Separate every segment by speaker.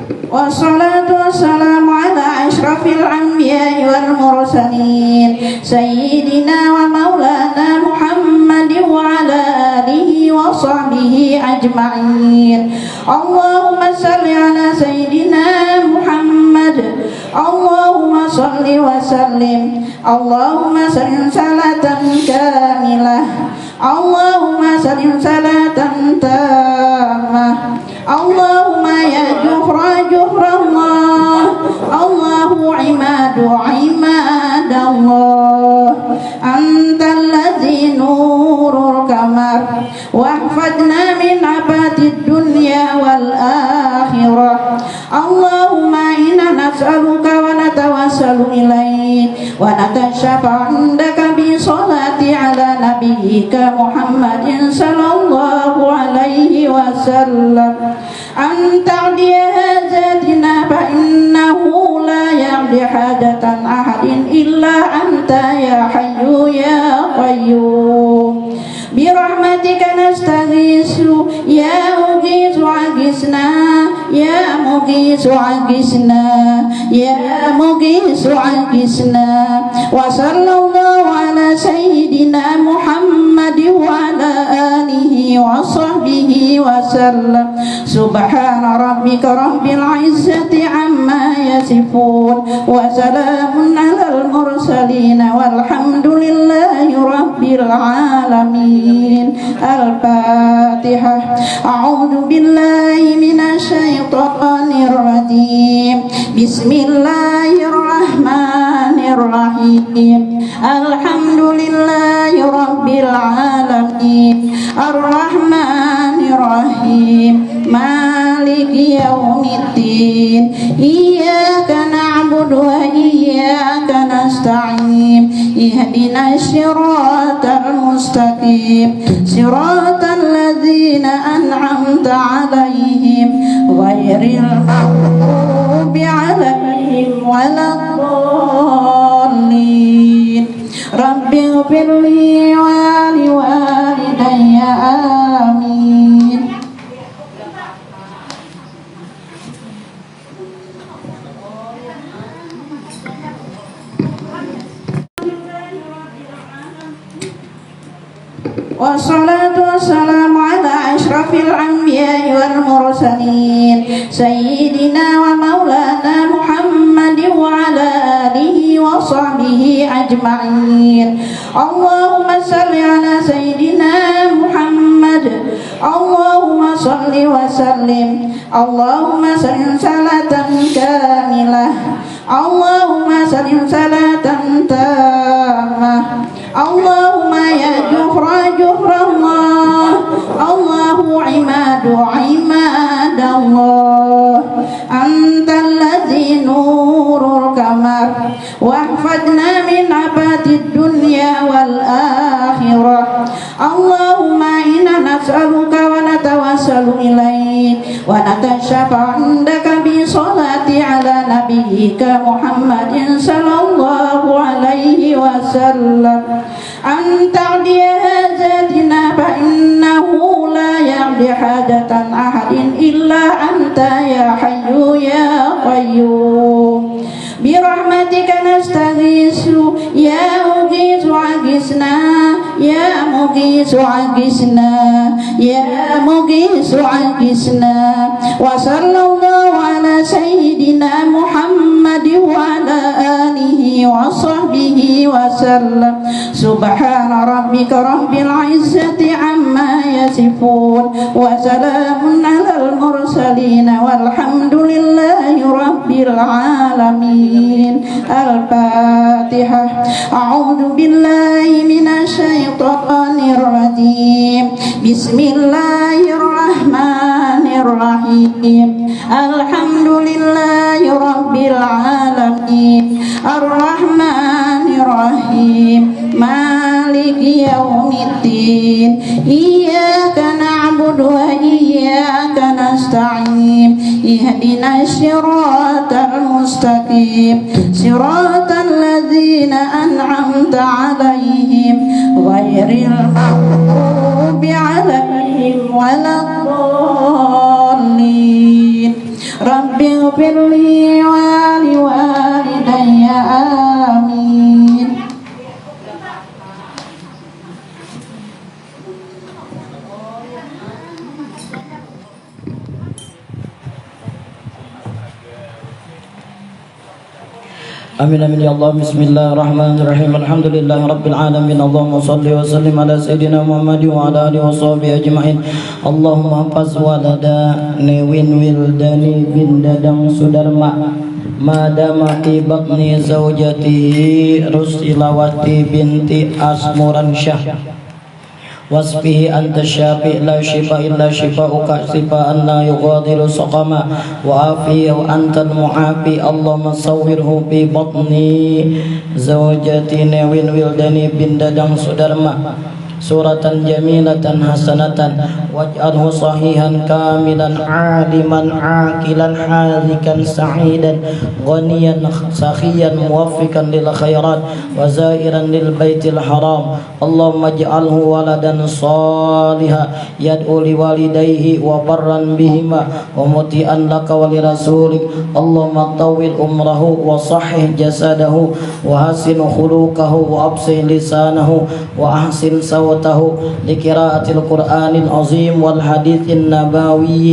Speaker 1: والصلاة والسلام على أشرف الأنبياء والمرسلين سيدنا ومولانا محمد وعلى آله وصحبه أجمعين. اللهم صل على سيدنا محمد. اللهم صل وسلم. اللهم سلم صلاة كاملة. اللهم سلم صلاة تامة. اللهم يا جهر جهر الله. الله عماد عماد الله. أنت الذي نور القمر واحفظنا من عباد الدنيا والآخرة. اللهم إنا نسألك ونتوسل إليك ونتشفع عندك بصلاة على نبيك محمد صلى الله عليه وسلم أن تقضي حاجاتنا فإنه لا يقضي حاجة أحد إلا أنت يا حي يا قيوم. برحمتك نستغيث يا مغيث أغثنا يا مغيث أغثنا يا مغيث أغثنا. وصلى الله على سيدنا محمد وعلى آله وصحبه وسلم. سبحان ربك رب العزة عما يصفون وسلام على المرسلين والحمد لله رب العالمين. الفاتحة. أعوذ بالله من الشيطان الرجيم. بسم الله الرحمن الرحيم. الحمد لله رب العالمين. الرحمن الرحيم. مالك يوم الدين. إياك نعبد وإياك نستعين. اهدنا الصراط المستقيم صراط الذين أنعمت عليهم غير المغضوب عليهم ولا الضالين. رب اغفر لي ولوالدي آمين. والصلاة والسلام على أشرف الأنبياء والمرسلين سيدنا ومولانا محمد وعلى آله وصحبه أجمعين. اللهم صل على سيدنا محمد. اللهم صل وسلم. اللهم سلم صلاة كاملة. اللهم سلم صلاة تامة. اللهم يا جهر جهر الله. الله عماد عماد الله. أنت الذي نور القمر واحفظنا من عباد الدنيا والآخرة. اللهم إنا نسألك ونتوسل إليك ونتشفع عندك بصلاة على نبيك محمد صلى الله عليه وسلم أن تقضي حاجاتنا فإنه لا يقضي حاجة أحد إلا أنت يا حي يا قيوم. برحمتك نستغيث يا مغيث أغثنا يا مغيث أغثنا يا مغيث أغثنا. وصلى الله على سيدنا محمد وعلى آله وصحبه وسلم. سبحان ربك رب العزة عما يصفون وسلام على المرسلين والحمد لله رب العالمين. الفاتحة. أعوذ بالله من الشيطان الرجيم. بسم الله الرحمن الرحيم. الحمد لله رب العالمين. الرحمن الرحيم. مالك يوم الدين. إياك نعبد وإياك نستعين. اهدنا الصراط المستقيم صراط الذين أنعمت عليهم غير المغضوب عليهم ولا الضالين. رب اغفر لي ولوالدي آمين.
Speaker 2: Amin amin ya Allah. Bismillahirrahmanirrahim. Alhamdulillahirabbil alamin. Allahumma shalli wa sallim ala sayyidina Muhammad wa ala alihi wa sahbihi ajma'in. Allahumma hafaz walada Newin Wildani bin Dadang Sudarma madama fi batni zaujatihi Rusilawati binti Asmuran Syah wasfihi anta syafi' la shifa illa shifa'uka shifa'an la yughadiru saqama wa afihi wa antal mu'afi. Allahumma sawwirhu fi batni zawjati Newin Wildani bin Dadang Sudarma suratan jamilatan hasanatan waj'alhu sahihan kamilan aliman aqilan hazikan sa'idan ghaniyan sakhiyan muwaffiqan lil khairat wa zairan lil baitil haram. Allahumma ij'alhu waladan salihan yad'u li walidayhi wa barran bihima wa muti'an laka wa li rasulik. Allahumma tawil umrahu wa sahih jasadahu wa hasin khuluquhu wa absih lisanahu wa ahsin لقراءة القرآن العظيم والحديث النبوي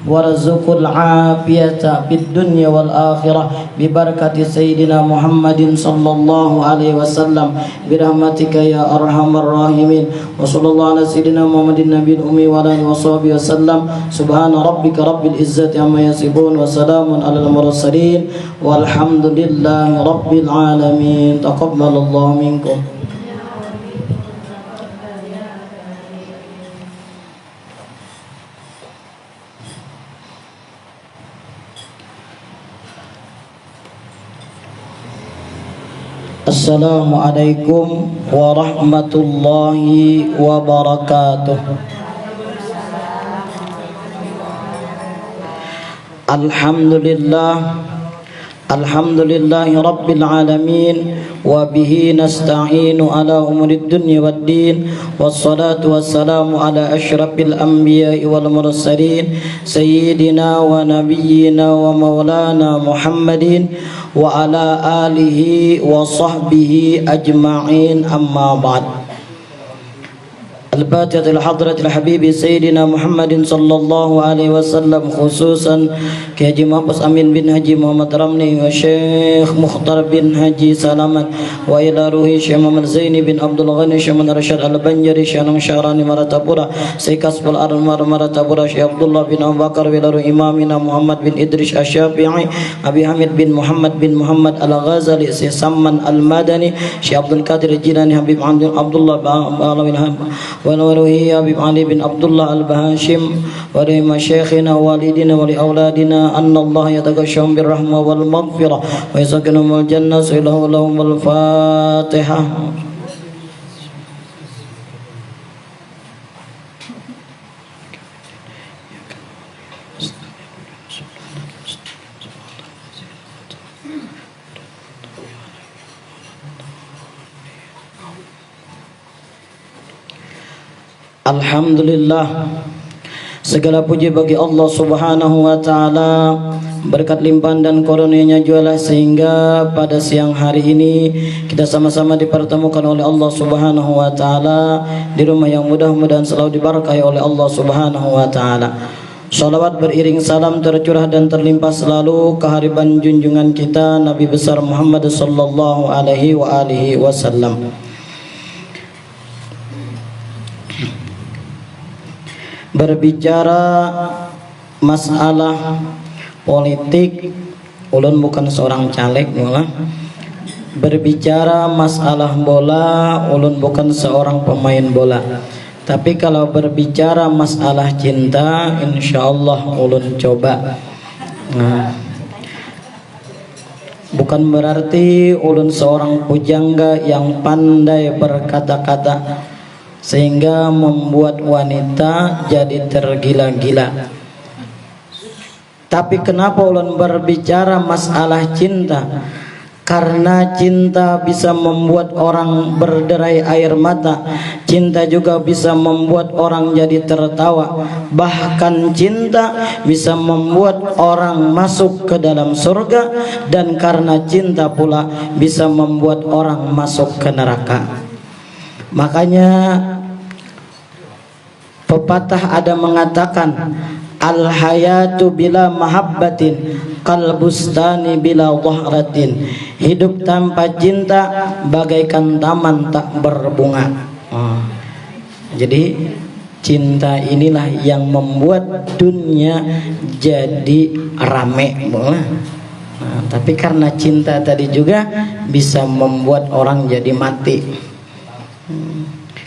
Speaker 2: وارزق العافية في الدنيا والآخرة ببركة سيدنا محمد صلى الله عليه وسلم برحمتك يا أرحم الراحمين. وصلى الله على سيدنا محمد النبي الأمي وعلى آله وصحبه وسلم. سبحان ربك رب العزة عما يصفون وسلام على المرسلين والحمد لله رب العالمين. تقبل الله منكم. Assalamualaikum warahmatullahi wabarakatuh. Alhamdulillahi rabbil alamin wa bihi nasta'inu ala umuri dunya waddin wassalatu wassalamu ala asyrafil anbiya'i wal mursalin sayyidina wa nabiyyina wa maulana Muhammadin wa ala alihi wa sahbihi ajma'in, amma ba'd. Al-Fatihah ila hadratil habibi Sayyidina Muhammadin sallallahu alaihi wasallam, khususan Ki Haji Mahfuz Amin bin Haji Muhammad Ramli wa Syekh Mukhtar bin Haji Salaman wa ila ruhi Syekh Muhammad Zaini bin Abdul Ghani Syekh Muhammad Rashad Al-Banjari Syekh Anang Syarani Maratapura Syekh Kasbul Armar Maratapura Syekh Abdullah bin Abu Bakar wa ila ruhi Imamina Muhammad bin Idris Asy-Syafi'i Abi Hamid bin Muhammad Al-Ghazali Syekh Samman Al-Madani Syekh Abdul Qadir Jilani Habib Abdullah ونوره أبي علي بن عبد الله البهاشم ولمشايخنا ووالدنا ولأولادنا أن الله يتغشاهم بالرحمة والمغفرة ويسكنهم الجنة. لهم الفاتحة. Alhamdulillah, segala puji bagi Allah Subhanahu wa taala, berkat limpahan dan karunia-Nya jualah sehingga pada siang hari ini kita sama-sama dipertemukan oleh Allah Subhanahu wa taala di rumah yang mudah-mudahan selalu diberkahi oleh Allah Subhanahu wa taala. Salawat beriring salam tercurah dan terlimpah selalu kehariban junjungan kita Nabi besar Muhammad sallallahu alaihi wasallam. Berbicara masalah politik, ulun bukan seorang caleg malah. Berbicara masalah bola, ulun bukan seorang pemain bola. Tapi kalau berbicara masalah cinta, insyaallah ulun coba. Bukan berarti ulun seorang pujangga yang pandai berkata-kata sehingga membuat wanita jadi tergila-gila. Tapi kenapa ulun berbicara masalah cinta? Karena cinta bisa membuat orang berderai air mata, cinta juga bisa membuat orang jadi tertawa. Bahkan cinta bisa membuat orang masuk ke dalam surga, dan karena cinta pula bisa membuat orang masuk ke neraka. Makanya pepatah ada mengatakan, al hayatu bila mahabbatin kal bustani bila dhahratin. Hidup tanpa cinta bagaikan taman tak berbunga. Jadi cinta inilah yang membuat dunia jadi rame. Tapi karena cinta tadi juga bisa membuat orang jadi mati.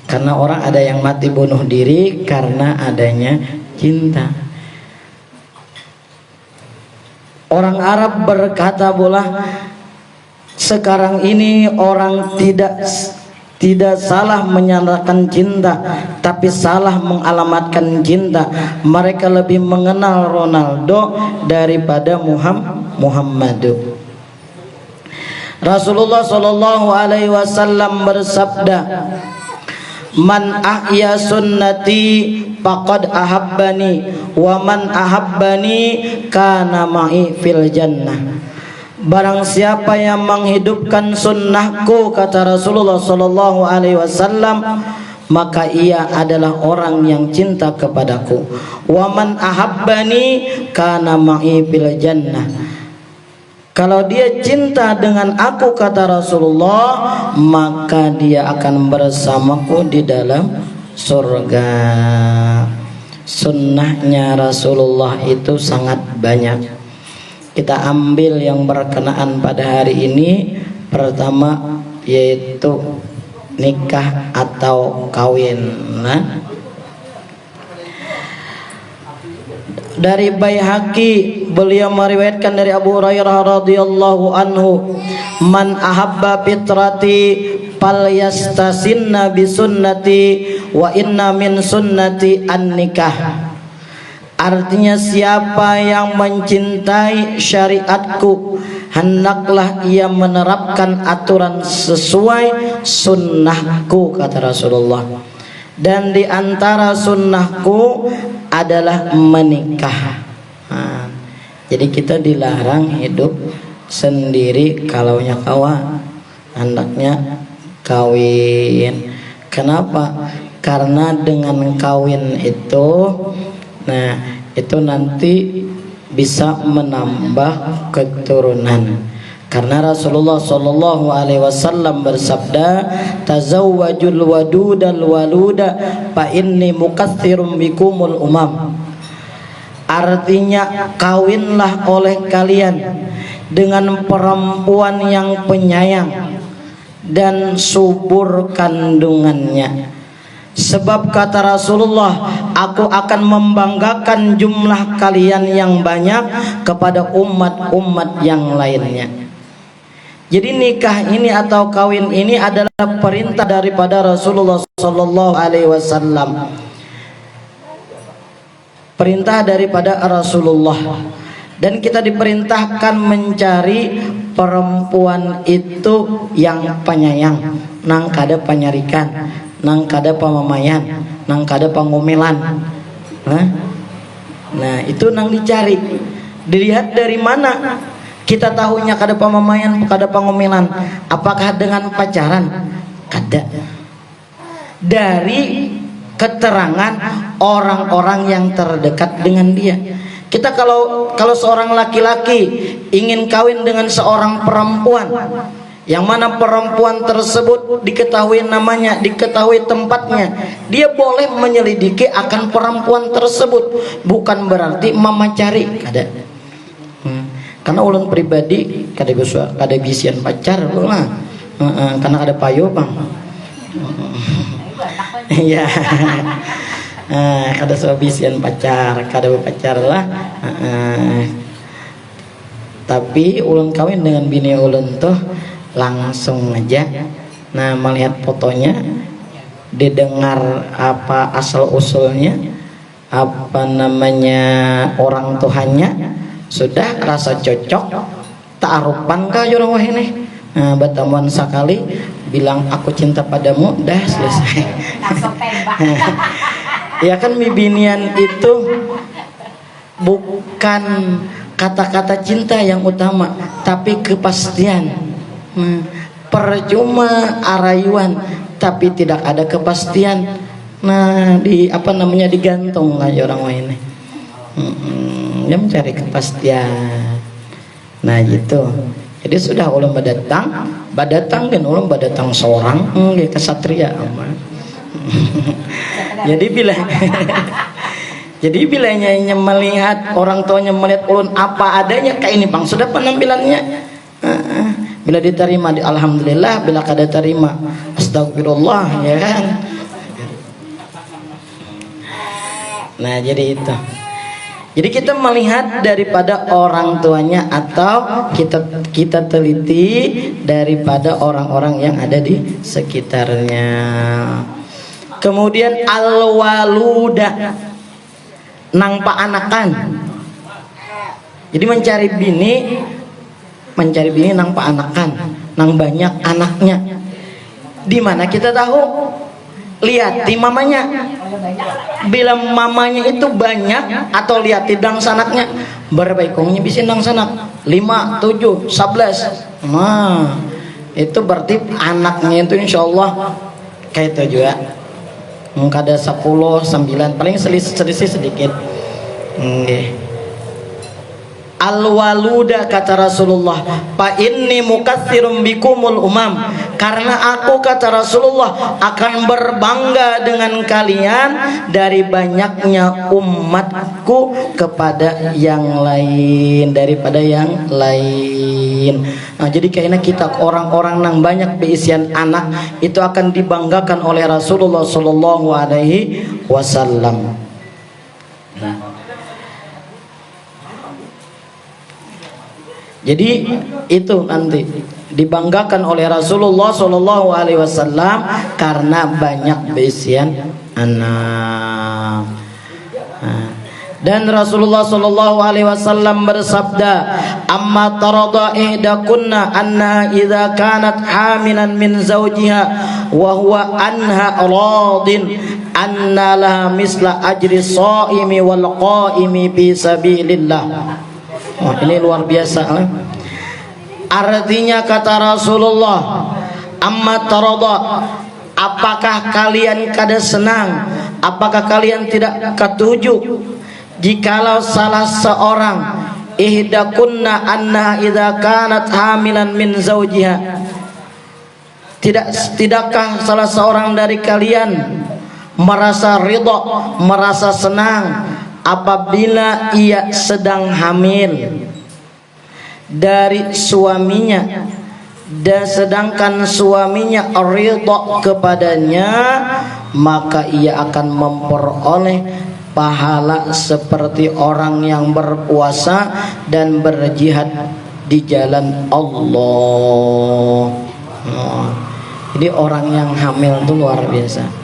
Speaker 2: Karena orang ada yang mati bunuh diri karena adanya cinta. Orang Arab berkata pula, sekarang ini orang tidak salah menyatakan cinta, tapi salah mengalamatkan cinta. Mereka lebih mengenal Ronaldo daripada Muhammadu. Rasulullah Shallallahu Alaihi Wasallam bersabda, man ahya sunnati faqad ahabbani wa man ahabbani kana ma'i fil jannah. Barang siapa yang menghidupkan sunnahku, kata Rasulullah Shallallahu Alaihi Wasallam, maka ia adalah orang yang cinta kepadaku. Wa man ahabbani kana ma'i fil jannah. Kalau dia cinta dengan aku, kata Rasulullah, maka dia akan bersamaku di dalam surga. Sunnahnya Rasulullah itu sangat banyak. Kita ambil yang berkenaan pada hari ini. Pertama yaitu nikah atau kawin. Dari Baihaqi, beliau meriwayatkan dari Abu Hurairah radhiyallahu anhu, man ahabba fitrati falyastasinna bi sunnati wa inna min sunnati an-nikah. Artinya siapa yang mencintai syariatku, hendaklah ia menerapkan aturan sesuai sunnahku, kata Rasulullah. Dan di antara sunnahku adalah menikah. Jadi kita dilarang hidup sendiri kalaunya kawan, hendaknya kawin. Kenapa? Karena dengan kawin itu, itu nanti bisa menambah keturunan. Karena Rasulullah Shallallahu Alaihi Wasallam bersabda, tazawwajul wadudal waluda fa inni mukatsirum bikumul umam. Artinya kawinlah oleh kalian dengan perempuan yang penyayang dan subur kandungannya. Sebab kata Rasulullah, aku akan membanggakan jumlah kalian yang banyak kepada umat-umat yang lainnya. Jadi nikah ini atau kawin ini adalah perintah daripada Rasulullah Sallallahu Alaihi Wasallam. Perintah daripada Rasulullah. Dan kita diperintahkan mencari perempuan itu yang penyayang, nang kada panyarikan, nang kada pamamayan, nang kada pangomelan. Nah itu nang dicari. Dilihat dari mana kita tahunya kada pamamayan, kada pangomelan? Apakah dengan pacaran? Kada. Dari keterangan orang-orang yang terdekat dengan dia. Kita kalau seorang laki-laki ingin kawin dengan seorang perempuan, yang mana perempuan tersebut diketahui namanya, diketahui tempatnya, dia boleh menyelidiki akan perempuan tersebut. Bukan berarti memacari, kada. Karena ulun pribadi kada bisian pacar lah, karena ada payo bang. Iya. Kada bisian pacar, kada pacar lah. Tapi ulun kawin dengan bini ulun tuh langsung aja. Nah melihat fotonya, didengar apa asal usulnya, apa namanya orang tuhannya, sudah rasa cocok, ta'arupan kah jurang wah ini, Bertemuan sekali, bilang aku cinta padamu, dah selesai.
Speaker 3: Langsung tembak.
Speaker 2: Ya kan, bibinian itu bukan kata-kata cinta yang utama, tapi kepastian. Percuma arayuan tapi tidak ada kepastian. Nah, digantung aja orang lainnya. Dia mencari kepastian. Nah gitu. Jadi sudah ulun badatang dan ulun badatang seorang kesatria aman. Jadi bila nyanya melihat orang tuanya melihat ulun apa adanya kayak ini bang, sudah penampilannya. Bila diterima alhamdulillah, bila kada terima astagfirullah, ya kan. Nah jadi itu. Jadi kita melihat daripada orang tuanya atau kita teliti daripada orang-orang yang ada di sekitarnya. Kemudian al-waluda, nang paanakan. Jadi mencari bini nang paanakan, nang banyak anaknya. Di mana kita tahu? Lihat di mamanya. Bila mamanya itu banyak atau lihat tidang sanaknya, berapa ikongnya bisa nang sanak? 5, 7, 11. Nah, itu berarti anaknya itu insyaallah kayak itu juga. Mungkin ada 10, 9, paling selisih sedikit. Al-waluda kata Rasulullah, fa inni mukatsirum bikumul umam, karena aku kata Rasulullah akan berbangga dengan kalian dari banyaknya umatku kepada yang lain, daripada yang lain. Nah, jadi kayaknya kita orang-orang yang banyak beisian anak itu akan dibanggakan oleh Rasulullah sallallahu alaihi wasallam. Jadi itu nanti dibanggakan oleh Rasulullah Shallallahu Alaihi Wasallam karena banyak beisian anak. Dan Rasulullah Shallallahu Alaihi Wasallam bersabda, "Amma tarada ihdakunna anna idza kanat hamilan min zawjiha wa huwa anha radin anna laha misla ajri shaimi wal qaimi fi sabilillah." Oh, ini luar biasa. Artinya kata Rasulullah, amma tarada, apakah kalian kada senang, apakah kalian tidak ketujuh jikalau salah seorang ihdakunna anna idza kanat hamilan min zawjiha, tidakkah salah seorang dari kalian merasa ridha, merasa senang apabila ia sedang hamil dari suaminya, dan sedangkan suaminya ridha kepadanya, maka ia akan memperoleh pahala seperti orang yang berpuasa dan berjihad di jalan Allah. Jadi orang yang hamil itu luar biasa.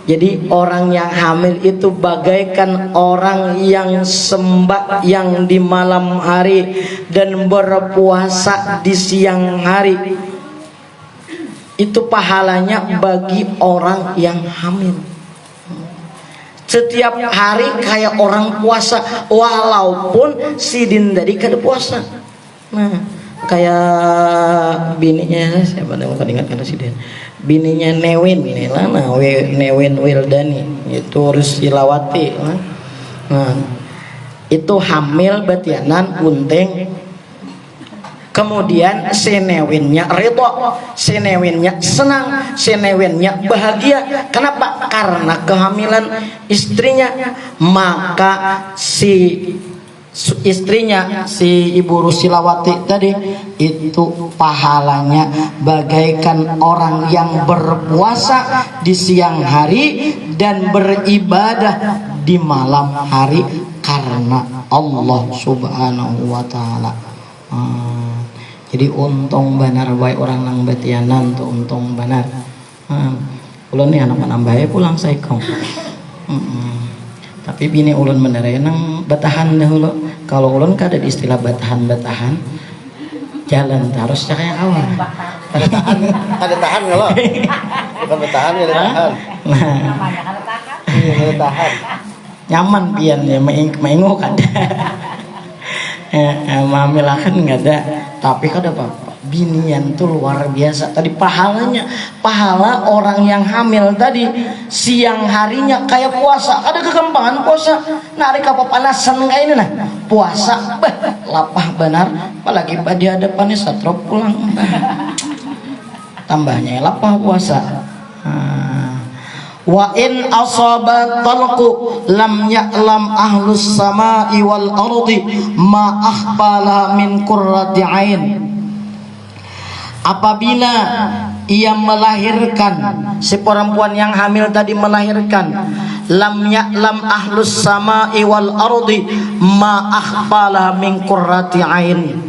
Speaker 2: Jadi orang yang hamil itu bagaikan orang yang sembahyang di malam hari dan berpuasa di siang hari. Itu pahalanya bagi orang yang hamil. Setiap hari kayak orang puasa, walaupun sidin dari kada puasa. Nah, kayak bininya siapa yang mau ingatkan sidin? Bininya Newin Newin Wildani itu Rusilawati. Nah, itu hamil batianan unting. Kemudian si Newinnya ridho, si Newinnya senang, si Newinnya bahagia. Kenapa? Karena kehamilan istrinya. Maka si istrinya, si Ibu Rusilawati tadi, itu pahalanya bagaikan orang yang berpuasa di siang hari dan beribadah di malam hari karena Allah Subhanahu wa Ta'ala. Jadi untung benar baik orang nang betianan tuh, untung benar. Ulun nih anak menambah pulang saya kong. Tapi bini ulun bener nang batahan dahulu. Kalau ulun kada di istilah batahan-batahan. jalan harusnya kayak awal.
Speaker 3: Ada tahan nggak lo? Bukan bertahan, ada tahan. Ada tahan.
Speaker 2: Nyaman pian ya, menengok ada. Mamilakan nggak ada, tapi kan ada binian tuh luar biasa. Tadi pahala orang yang hamil tadi siang harinya kayak puasa. Ada kegampangan puasa. Narik apa panasan kayak ini nah puasa, lapah benar. Apalagi di hadapannya satrop pulang, tambahnya lapah puasa. Wa in asaba talqu lam ya'lam ahlus samai wal ardi ma akhbala min qurrati ain. Apabila ia melahirkan, si perempuan yang hamil tadi melahirkan, lam ya'lam ahlus samai wal ardi ma akhbala min qurrati ain.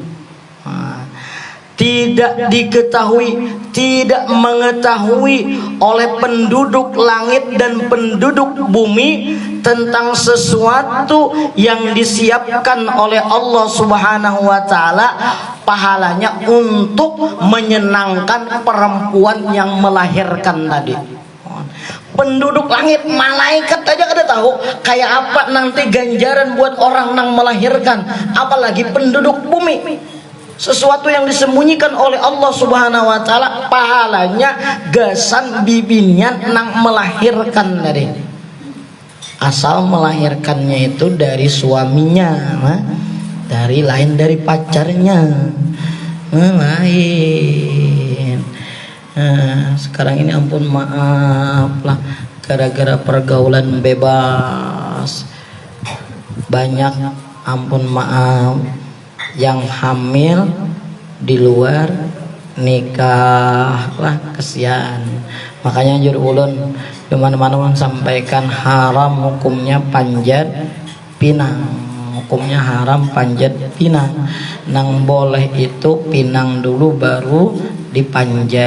Speaker 2: Tidak diketahui, tidak mengetahui oleh penduduk langit dan penduduk bumi tentang sesuatu yang disiapkan oleh Allah Subhanahu wa taala pahalanya untuk menyenangkan perempuan yang melahirkan tadi. Penduduk langit, malaikat aja kada tahu kayak apa nanti ganjaran buat orang yang melahirkan, apalagi penduduk bumi. Sesuatu yang disembunyikan oleh Allah Subhanahu wa taala pahalanya gasan bibinnya nang melahirkan tadi. Asal melahirkannya itu dari suaminya, dari lain dari pacarnya. Lain. Sekarang ini ampun maaf lah, gara-gara pergaulan bebas banyak ampun maaf yang hamil di luar nikah lah, kesian. Makanya jur ulun di mana-mana sampaikan haram hukumnya panjat pinang, hukumnya haram panjat pinang. Nang boleh itu pinang dulu baru dipanjat.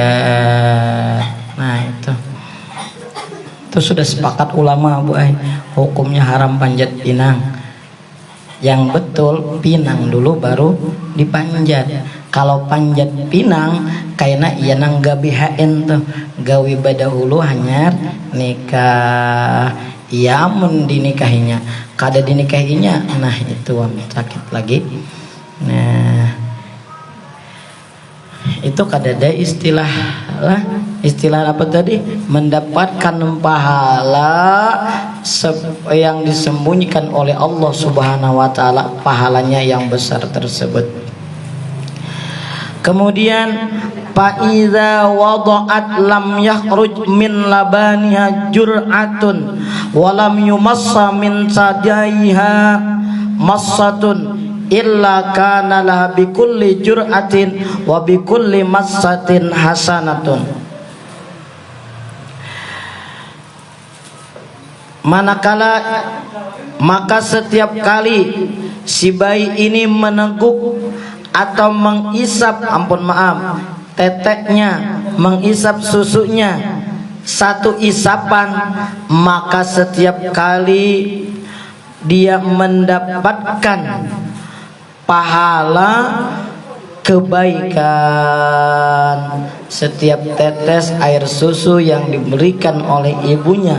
Speaker 2: Nah itu sudah sepakat ulama bu, hukumnya haram panjat pinang. Yang betul pinang dulu baru dipanjat. Kalau panjat pinang kayaknya iya nang gabihain tuh gawi badahulu hanyar nikah, iya mun dinikahinya kada dinikahinya, nah itu sakit lagi. Nah itu kada ada istilah lah, istilah apa tadi, mendapatkan pahala yang disembunyikan oleh Allah Subhanahu wa taala, pahalanya yang besar tersebut. Kemudian fa iza wada'at lam yakhruj min labaniha jur'atun wa lam yumassa min sadaiha massatun illa kana laha bikulli jur'atin wa bikulli massatin hasanatun. Manakala maka setiap kali si bayi ini meneguk atau mengisap, ampun maaf, teteknya, mengisap susunya satu isapan, maka setiap kali dia mendapatkan pahala kebaikan. Setiap tetes air susu yang diberikan oleh ibunya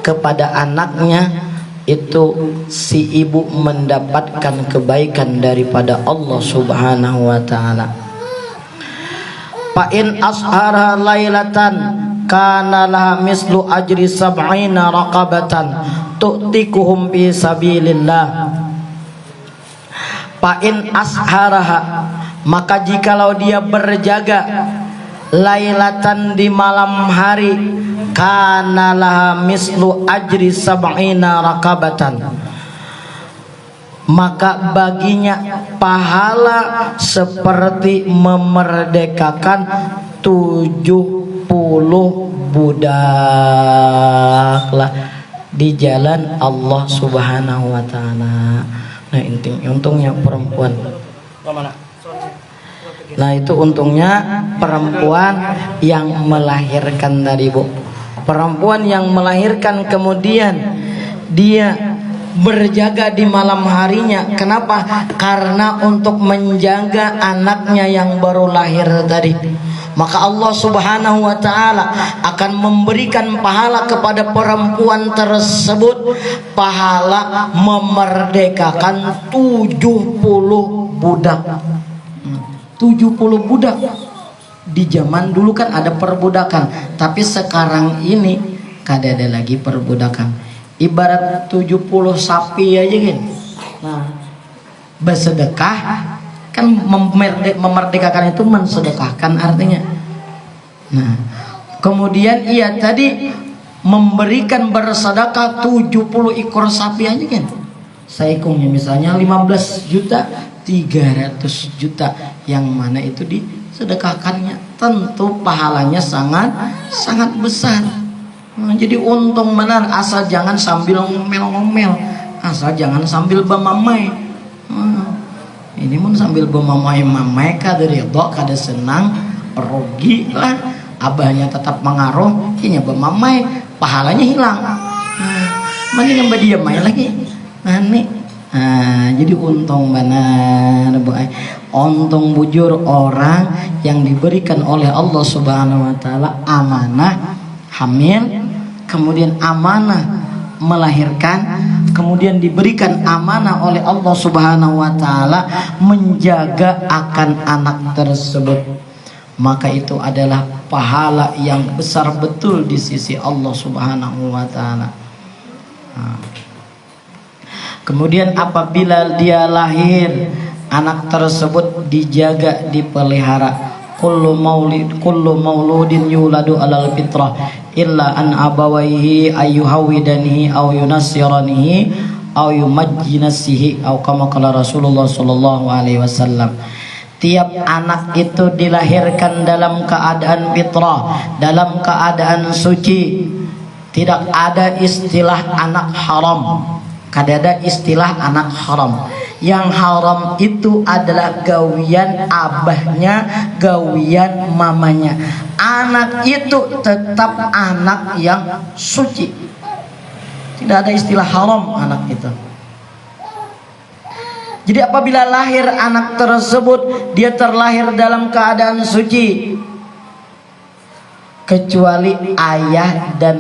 Speaker 2: kepada anaknya, itu si ibu mendapatkan kebaikan daripada Allah Subhanahu wa taala. Fa in ashara lailatan kana laha mislu ajri sab'ina raqabatan tu'tikuhum fi sabilillah. Fa in asharaha, maka jikalau dia berjaga lailatan di malam hari, kana laha mislu ajri sab'ina raqabatan, maka baginya pahala seperti memerdekakan 70 budak lah di jalan Allah Subhanahu wa taala. Nah untungnya perempuan. Nah itu untungnya perempuan yang melahirkan tadi bu. Perempuan yang melahirkan kemudian dia berjaga di malam harinya. Kenapa? Karena untuk menjaga anaknya yang baru lahir tadi. Maka Allah Subhanahu wa Ta'ala akan memberikan pahala kepada perempuan tersebut, pahala memerdekakan 70 budak. 70 budak. Di zaman dulu kan ada perbudakan, tapi sekarang ini kada ada lagi perbudakan. Ibarat 70 sapi aja kan. Nah, bersedekah kan memerdekakan itu mensedekahkan artinya. Nah, kemudian ia tadi memberikan bersedekah 70 ekor sapi aja kan. Saya hitungnya misalnya 15 juta, 300 juta, yang mana itu disedekahkannya. Tentu pahalanya sangat besar. Nah, jadi untung benar, asal jangan sambil ngomel-ngomel, asal jangan sambil bamamai. Ini pun sambil bamamai-mamai kada ridho, kada senang, rugi lah. Abahnya tetap mengaruh, kayaknya bamamai, pahalanya hilang. Mendingan badiamai lagi. Jadi untung benar, untung bujur orang yang diberikan oleh Allah Subhanahu wa Ta'ala amanah hamil, kemudian amanah melahirkan, kemudian diberikan amanah oleh Allah Subhanahu wa Ta'ala menjaga akan anak tersebut. Maka itu adalah pahala yang besar betul di sisi Allah Subhanahu wa Ta'ala. Kemudian apabila dia lahir, anak tersebut dijaga, dipelihara. Kullu mauludin yuladu alal fitrah illa an abawaihi ayyuhawidanihi aw yunassiranihi aw yumajjinasihi aw kama qala Rasulullah sallallahu alaihi wasallam. Tiap anak itu dilahirkan dalam keadaan fitrah, dalam keadaan suci. Tidak ada istilah anak haram. Kada ada istilah anak haram. Yang haram itu adalah gawian abahnya, gawian mamanya. Anak itu tetap anak yang suci. Tidak ada istilah haram anak itu. Jadi apabila lahir anak tersebut, dia terlahir dalam keadaan suci, kecuali ayah dan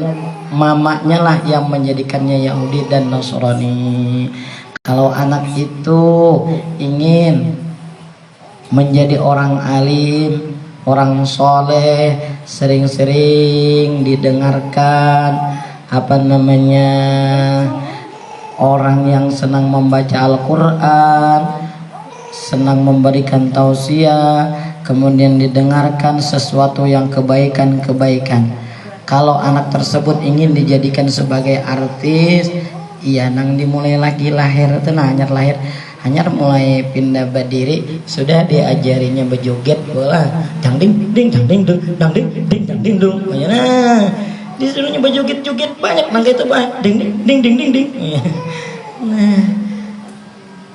Speaker 2: mamanya lah yang menjadikannya Yahudi dan Nasrani. Kalau anak itu ingin menjadi orang alim, orang soleh, sering-sering didengarkan orang yang senang membaca Al-Quran, senang memberikan tausiah, kemudian didengarkan sesuatu yang kebaikan-kebaikan. Kalau anak tersebut ingin dijadikan sebagai artis, iya nang dimulai lagi lahir itu hanyar lahir, hanyar mulai pindah berdiri sudah diajarinya berjoget bola, dang ding ding dang ding ding dang ding ding dang ding ding. Nah, disuruhnya berjoget-joget banyak nang itu banyak ding ding ding ding ding ding. Nah,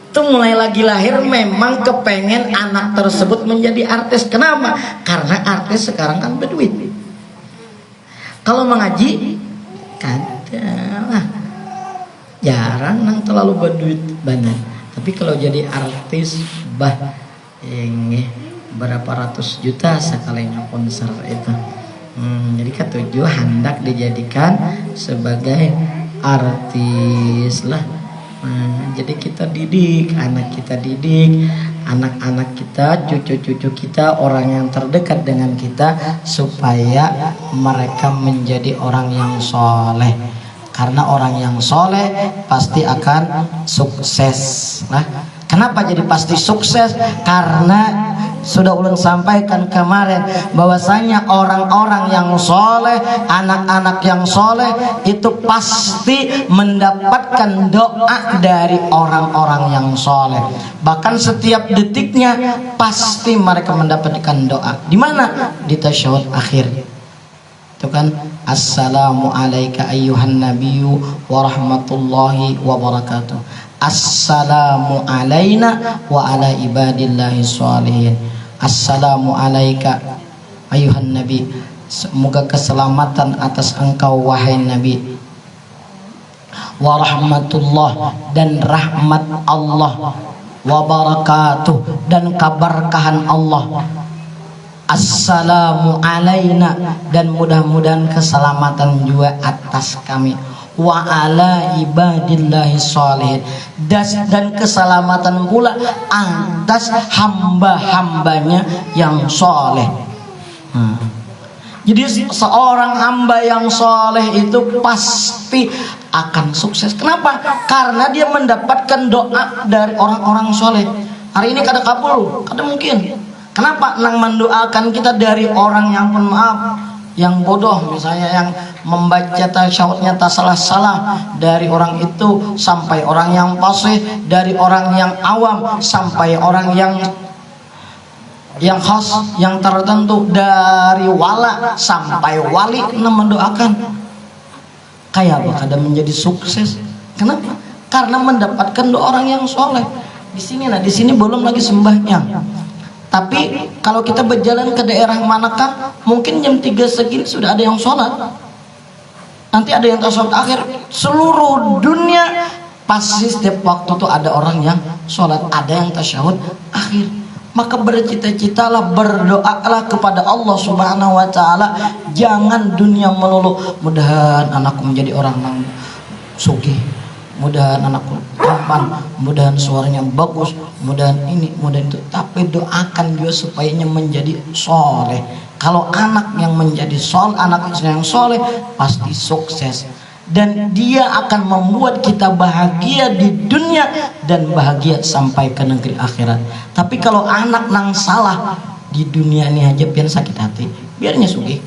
Speaker 2: itu mulai lagi lahir memang kepengen anak tersebut menjadi artis. Kenapa? Karena artis sekarang kan berduit. Kalau mengaji kadalah jarang nang terlalu berduit banget. Tapi kalau jadi artis ini berapa ratus juta sekalinya konser itu. Jadi ketujuh hendak dijadikan sebagai artis lah. Jadi kita didik anak kita, anak-anak kita, cucu-cucu kita, orang yang terdekat dengan kita, supaya mereka menjadi orang yang soleh. Karena orang yang soleh pasti akan sukses. Nah, kenapa jadi pasti sukses? Karena sudah ulun sampaikan kemarin bahwasanya orang-orang yang soleh, anak-anak yang soleh itu pasti mendapatkan doa dari orang-orang yang soleh. Bahkan setiap detiknya pasti mereka mendapatkan doa. Di mana? Di tasyahud akhir. Itu kan, assalamu alayka ayyuhan nabiyyu wa rahmatullahi wa barakatuh. Assalamu alayna wa ala ibadillahi sholihin. Assalamu alayka ayuhan nabi. Semoga keselamatan atas engkau wahai nabi. warahmatullah dan rahmat Allah, wabarakatuh dan keberkahan Allah, assalamu alaina dan mudah-mudahan keselamatan juga atas kami, wa ala ibadillahi sholihin dan keselamatan pula atas hamba-hambanya yang soleh. Jadi seorang hamba yang soleh itu pasti akan sukses. Kenapa? Karena dia mendapatkan doa dari orang-orang soleh. Hari ini kada kabul, kada mungkin. Kenapa? Nang mendoakan kita dari orang yang pun maaf, yang bodoh, misalnya yang membaca tasyahudnya tak salah-salah, dari orang itu sampai orang yang fasih, dari orang yang awam sampai orang yang khas, yang tertentu, dari wala sampai wali, mendoakan kayak apa kada menjadi sukses. Kenapa? Karena mendapatkan doa orang yang soleh. Di sini belum lagi sembahyang. Tapi kalau kita berjalan ke daerah manakah, mungkin jam 3 segini sudah ada yang sholat. Nanti ada yang tasawuf akhir. Seluruh dunia pasti setiap waktu tuh ada orang yang sholat, ada yang tasyahud akhir. Maka bercita-citalah, berdoalah kepada Allah Subhanahu wa taala, jangan dunia melulu. Mudahan anakku menjadi orang yang sugih, mudahan anakku tampan, mudahan suaranya bagus, mudahan ini, mudahan itu. Tapi doakan juga supaya menjadi soleh. Kalau anak yang menjadi anak yang soleh pasti sukses, dan dia akan membuat kita bahagia di dunia dan bahagia sampai ke negeri akhirat. Tapi kalau anak nang salah di dunia ini aja biar sakit hati, biarnya sugih.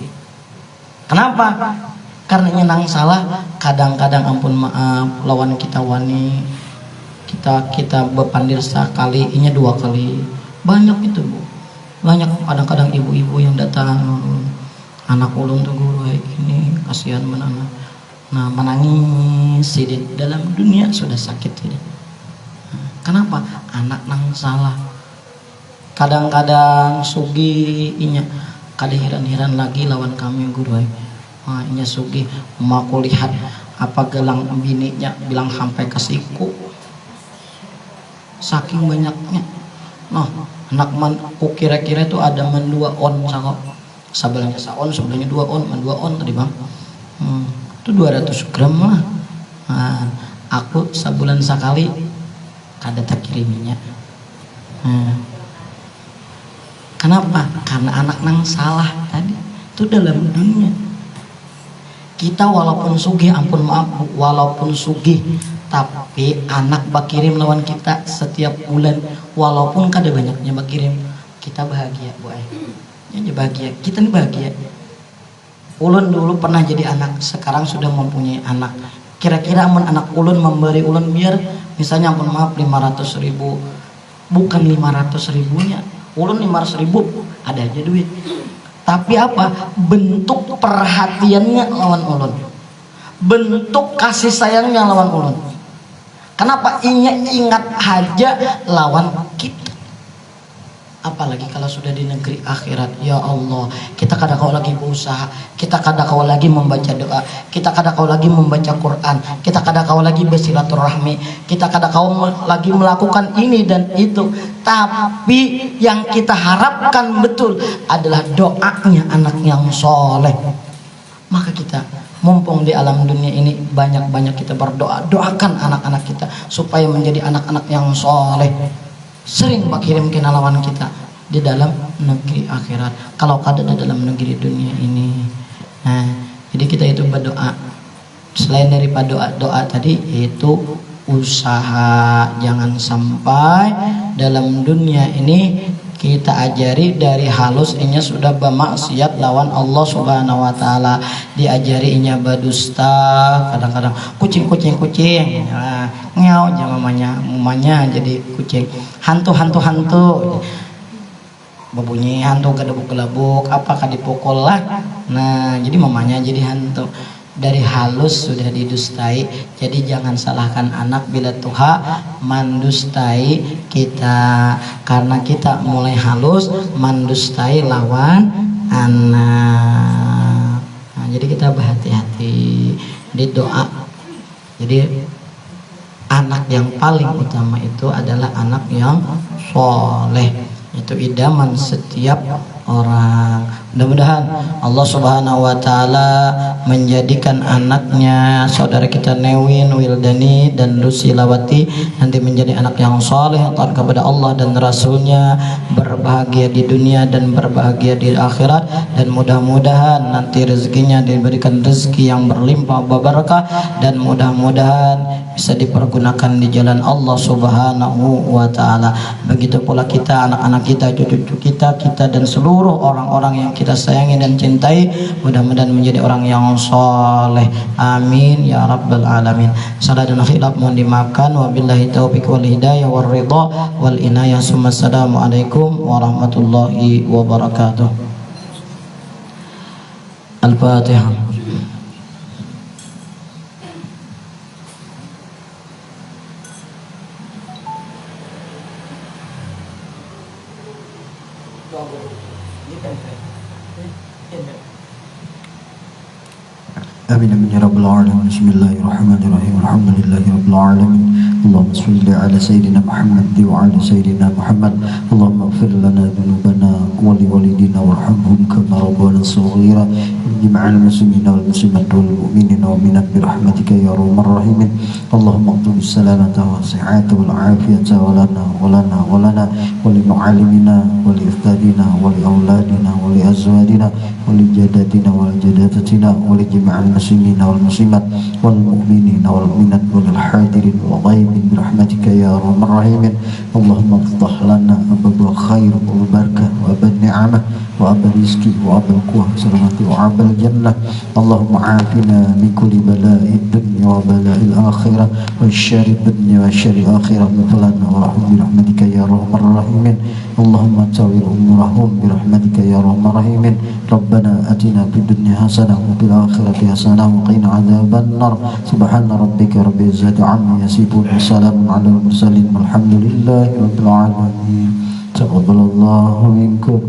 Speaker 2: Kenapa? Karena nang salah kadang-kadang ampun maaf lawan kita wani, kita bepandir sekali, inya 2 kali. Banyak itu Bu, banyak kadang-kadang ibu-ibu yang datang, anak ulun tuh guru ini kasihan menana. Nah, menangis di dalam dunia sudah sakit ini. Kenapa? Anak nang salah. Kadang-kadang sugi inya kada hiran-hiran lagi lawan kami guru. Inya sugi mau aku lihat apa gelang bininya bilang sampai ke siku. Saking banyaknya. Nah, anak ku kira-kira itu ada 2 on cakap. Sebelahnya saon, sebelahnya 2 on, 2 on tadi Bang. Itu 200 gram lah. Nah, aku sebulan sekali kada tak kiriminya. Kenapa? Karena anak nang salah tadi. Itu dalam dunia. Kita walaupun sugih, ampun maaf, walaupun sugih, tapi anak bakirim lawan kita setiap bulan, walaupun kada banyaknya bakirim, kita bahagia Bu. Ya bahagia. Kita nih bahagia. Ulun dulu pernah jadi anak, sekarang sudah mempunyai anak. Kira-kira anak ulun memberi ulun biar misalnya ampun maaf 500.000, bukan 500.000-nya, ulun 500.000 ada aja duit. Tapi apa? Bentuk perhatiannya lawan ulun, bentuk kasih sayangnya lawan ulun. Kenapa? Ingat aja lawan kita. Apalagi kalau sudah di negeri akhirat, ya Allah, kita kadang kau lagi berusaha, kita kadang kau lagi membaca doa, kita kadang kau lagi membaca Quran, kita kadang kau lagi bersilaturahmi, kita kadang kau lagi melakukan ini dan itu. Tapi yang kita harapkan betul adalah doanya anak yang soleh. Maka kita mumpung di alam dunia ini banyak-banyak kita berdoa, doakan anak-anak kita supaya menjadi anak-anak yang soleh. Sering kirim lawan kita di dalam negeri akhirat, kalau kada di dalam negeri dunia ini. Nah, jadi kita itu berdoa. Selain daripada doa tadi, yaitu usaha. Jangan sampai dalam dunia ini kita ajari dari halus inya sudah bermaksiat lawan Allah Subhanahu wa taala, diajari inya berdusta, kadang-kadang kucing nah, ngeau aja mamanya jadi kucing, hantu berbunyi hantu gelabuk apa dipukul lah. Nah, jadi mamanya jadi hantu. Dari halus sudah didustai. Jadi jangan salahkan anak bila Tuhan mendustai kita, karena kita mulai halus mendustai lawan anak. Nah, jadi kita berhati-hati di doa. Jadi anak yang paling utama itu adalah anak yang soleh. Itu idaman setiap orang. Mudah-mudahan Allah Subhanahu wa taala menjadikan anaknya saudara kita Newin Wildani dan Lusilawati nanti menjadi anak yang soleh, taat kepada Allah dan Rasulnya, berbahagia di dunia dan berbahagia di akhirat, dan mudah-mudahan nanti rezekinya diberikan rezeki yang berlimpah berkah, dan mudah-mudahan bisa dipergunakan di jalan Allah Subhanahu wa taala. Begitu pula kita, anak-anak kita, cucu-cucu kita dan seluruh orang-orang yang kita sayangi dan cintai, mudah-mudahan menjadi orang yang soleh. Amin ya rabbal alamin. Salah dan khilaf mohon dimaafkan. Wabillahi taufiq wal hidayah wal ridha wal inayah. Assalamualaikum warahmatullahi wabarakatuh. Al-Fatihah.
Speaker 4: آمين آمين يا رب العالمين. بسم الله الرحمن الرحيم. الحمد لله رب العالمين. اللهم صل على سيدنا محمد وعلى سيدنا محمد. اللهم اغفر لنا ذنوبنا ولوالدينا وارحمهم كما ربونا صغيرا. جميع المسلمين والمسلمات والمؤمنين والمؤمنات برحمتك يا ارحم الراحمين. اللهم اطلب السلامة والصحة والعافية ولنا ولمعلمنا ولأستاذنا ولأولادنا ولأزواجنا ولجداتنا ولجداتنا ولجميع المسلمين والمسلمات والمؤمنين والمؤمنات وللحاضرين والغائبين برحمتك يا ارحم الراحمين. اللهم افتح لنا أبواب الخير والبركة وأبواب النعمة وأبواب الرزق وأبواب القوة والسلامة وأبواب الجنة. اللهم عافنا من كل بلاء الدنيا وبلاء الآخرة والشر الدنيا والشر الآخرة. اغفر لنا وارحم برحمتك يا ارحم الراحمين. اللهم تاويل أمورهم برحمتك يا ارحم الراحمين. ربنا آتنا في الدنيا حسنة وفي الآخرة حسنة وقنا عذاب النار. سبحان ربك رب العزة عما يصفون وسلام على المرسلين والحمد لله رب العالمين. تقبل الله منكم.